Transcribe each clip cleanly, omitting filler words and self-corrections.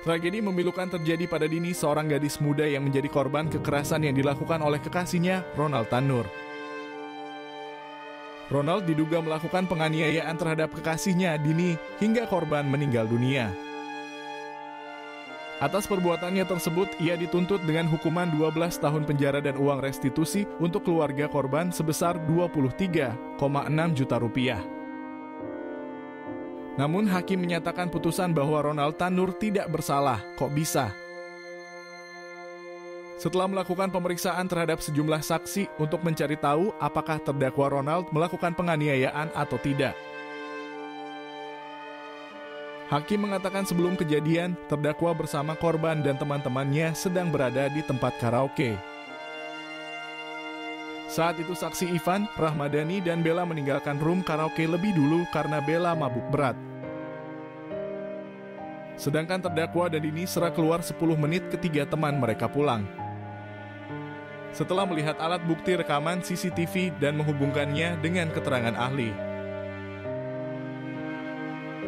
Tragedi memilukan terjadi pada Dini, seorang gadis muda yang menjadi korban kekerasan yang dilakukan oleh kekasihnya, Ronald Tanur. Ronald diduga melakukan penganiayaan terhadap kekasihnya, Dini, hingga korban meninggal dunia. Atas perbuatannya tersebut, ia dituntut dengan hukuman 12 tahun penjara dan uang restitusi untuk keluarga korban sebesar 23,6 juta rupiah. Namun hakim menyatakan putusan bahwa Ronald Tanur tidak bersalah. Kok bisa? Setelah melakukan pemeriksaan terhadap sejumlah saksi untuk mencari tahu apakah terdakwa Ronald melakukan penganiayaan atau tidak. Hakim mengatakan sebelum kejadian, terdakwa bersama korban dan teman-temannya sedang berada di tempat karaoke. Saat itu saksi Ivan, Rahmadani, dan Bella meninggalkan room karaoke lebih dulu karena Bella mabuk berat. Sedangkan terdakwa dan Dini serak keluar 10 menit ketiga teman mereka pulang. Setelah melihat alat bukti rekaman CCTV dan menghubungkannya dengan keterangan ahli.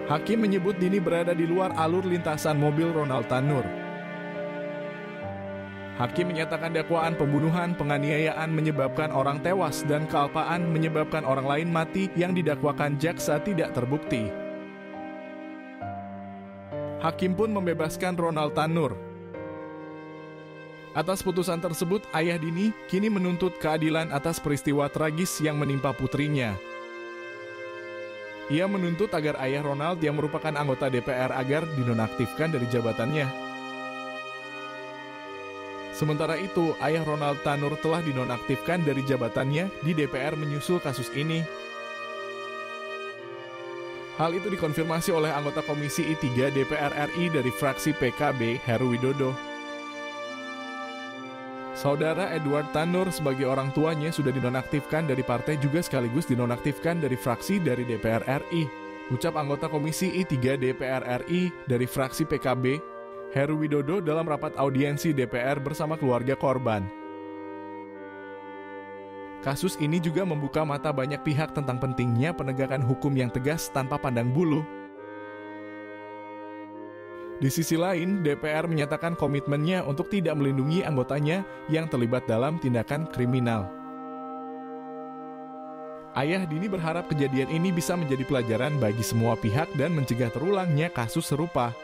Hakim menyebut Dini berada di luar alur lintasan mobil Ronald Tanur. Hakim menyatakan dakwaan pembunuhan, penganiayaan menyebabkan orang tewas, dan kealpaan menyebabkan orang lain mati yang didakwakan jaksa tidak terbukti. Hakim pun membebaskan Ronald Tanur. Atas putusan tersebut, ayah Dini kini menuntut keadilan atas peristiwa tragis yang menimpa putrinya. Ia menuntut agar ayah Ronald yang merupakan anggota DPR agar dinonaktifkan dari jabatannya. Sementara itu, ayah Ronald Tanur telah dinonaktifkan dari jabatannya di DPR menyusul kasus ini. Hal itu dikonfirmasi oleh anggota Komisi I3 DPR RI dari fraksi PKB, Heru Widodo. Saudara Edward Tanur sebagai orang tuanya sudah dinonaktifkan dari partai juga sekaligus dinonaktifkan dari fraksi dari DPR RI. Ucap anggota Komisi I3 DPR RI dari fraksi PKB, Heru Widodo dalam rapat audiensi DPR bersama keluarga korban. Kasus ini juga membuka mata banyak pihak tentang pentingnya penegakan hukum yang tegas tanpa pandang bulu. Di sisi lain, DPR menyatakan komitmennya untuk tidak melindungi anggotanya yang terlibat dalam tindakan kriminal. Ayah Dini berharap kejadian ini bisa menjadi pelajaran bagi semua pihak dan mencegah terulangnya kasus serupa.